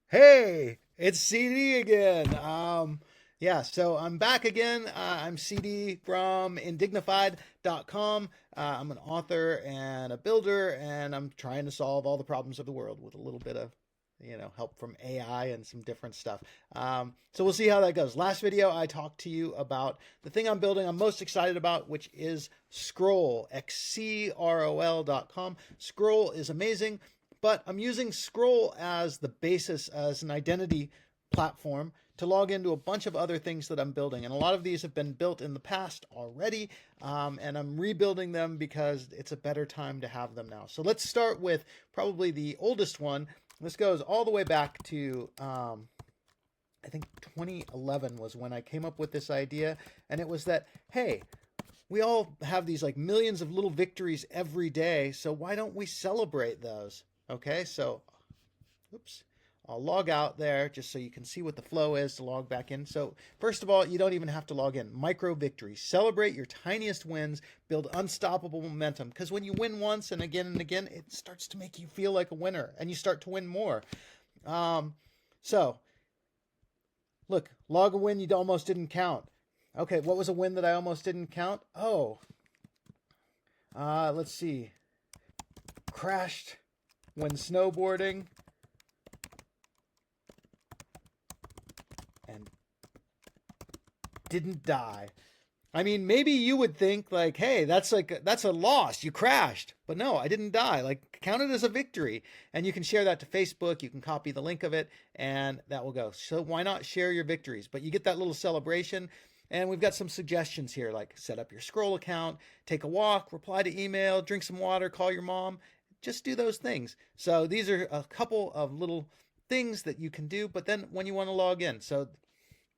Hey, it's CD again. Yeah, so I'm back again. I'm CD from indignified.com. I'm an author and a builder, and I'm trying to solve all the problems of the world with a little bit of, help from AI and some different stuff. So we'll see how that goes. Last video, I talked to you about the thing I'm building I'm most excited about, which is Scroll, XCROL.com. Scroll is amazing. But I'm using Scroll as the basis, as an identity platform to log into a bunch of other things that I'm building. And a lot of these have been built in the past already, and I'm rebuilding them because it's a better time to have them now. So let's start with probably the oldest one. This goes all the way back to, I think 2011 was when I came up with this idea. And it was that, hey, we all have these like millions of little victories every day. So why don't we celebrate those? Okay, so oops, I'll log out there just so you can see what the flow is to log back in. So first of all, you don't even have to log in. Micro victories. Celebrate your tiniest wins. Build unstoppable momentum. Because when you win once and again, it starts to make you feel like a winner, and you start to win more. So look, log a win you almost didn't count. Okay, what was a win that I almost didn't count? Oh, let's see. Crashed when snowboarding and didn't die. I mean, maybe you would think like, hey, that's a loss. You crashed. But no, I didn't die. Like, count it as a victory. And you can share that to Facebook. You can copy the link of it, and that will go. So why not share your victories? But you get that little celebration. And we've got some suggestions here, like set up your Scroll account, take a walk, reply to email, drink some water, call your mom. Just do those things. So these are a couple of little things that you can do. But then when you want to log in, so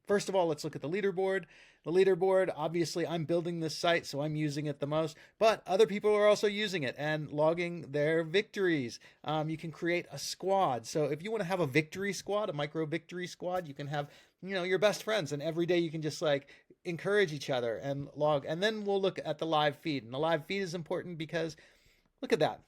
first of all, let's look at the leaderboard. The leaderboard, obviously, I'm building this site, so I'm using it the most, but other people are also using it and logging their victories. You can create a squad. So if you want to have a victory squad, a micro victory squad, you can have, your best friends, and every day you can just like encourage each other and log. And then we'll look at the live feed. And the live feed is important because look at that.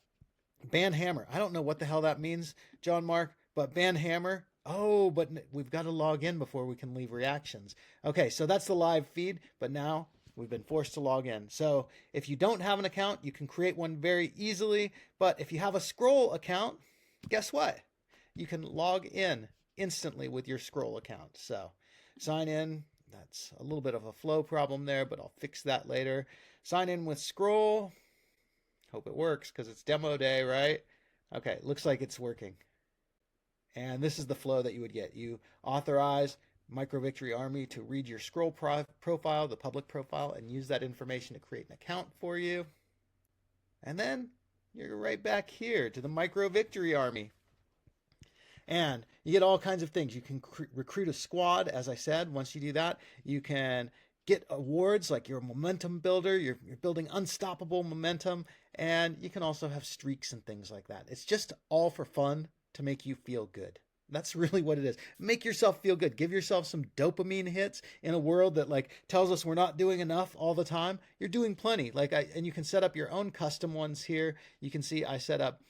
Band hammer. I don't know what the hell that means, John Mark, but band hammer. Oh, but we've got to log in before we can leave reactions. Okay, so that's the live feed, but now we've been forced to log in. So if you don't have an account, you can create one very easily. But if you have a Scroll account, guess what? You can log in instantly with your Scroll account. So sign in. That's a little bit of a flow problem there, but I'll fix that later. Sign in with Scroll. Hope it works because it's demo day, right? Okay, looks like it's working. And this is the flow that you would get. You authorize Micro Victory Army to read your Scroll profile, the public profile, and use that information to create an account for you. And then you're right back here to the Micro Victory Army. And you get all kinds of things. You can recruit a squad, as I said. Once you do that, you can get awards like you're a momentum builder, you're building unstoppable momentum, and you can also have streaks and things like that. It's just all for fun to make you feel good. That's really what it is. Make yourself feel good. Give yourself some dopamine hits in a world that like tells us we're not doing enough all the time. You're doing plenty. And you can set up your own custom ones here. You can see I set up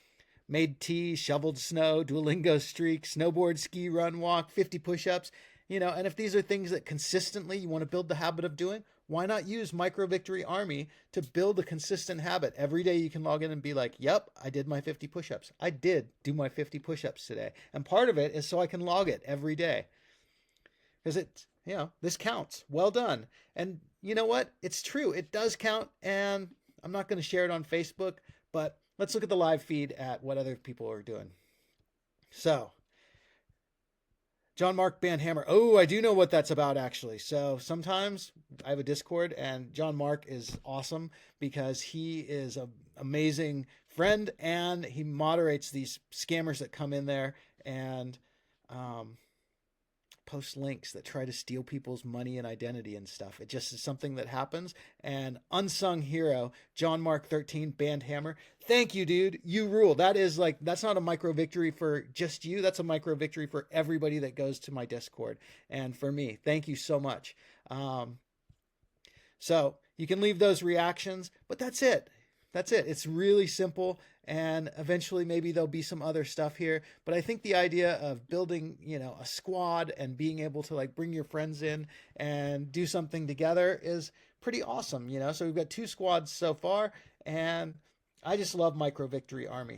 made tea, shoveled snow, Duolingo streak, snowboard, ski, run, walk, 50 push-ups, and if these are things that consistently you want to build the habit of doing, why not use Micro Victory Army to build a consistent habit? Every day you can log in and be like, yep, I did my 50 push-ups. I did do my 50 push-ups today. And part of it is so I can log it every day. Because this counts. Well done. And you know what? It's true. It does count. And I'm not going to share it on Facebook, but let's look at the live feed at what other people are doing. So, John Mark Bandhammer. Oh, I do know what that's about actually. So sometimes I have a Discord, and John Mark is awesome because he is an amazing friend, and he moderates these scammers that come in there and post links that try to steal people's money and identity and stuff. It just is something that happens. And unsung hero, John Mark 13, Bandhammer. Thank you, dude. You rule. That's not a micro victory for just you. That's a micro victory for everybody that goes to my Discord. And for me, thank you so much. So you can leave those reactions, but that's it. That's it. It's really simple. and eventually maybe there'll be some other stuff here. But I think the idea of building, a squad and being able to like bring your friends in and do something together is pretty awesome. So we've got two squads so far, and I just love Micro Victory Army.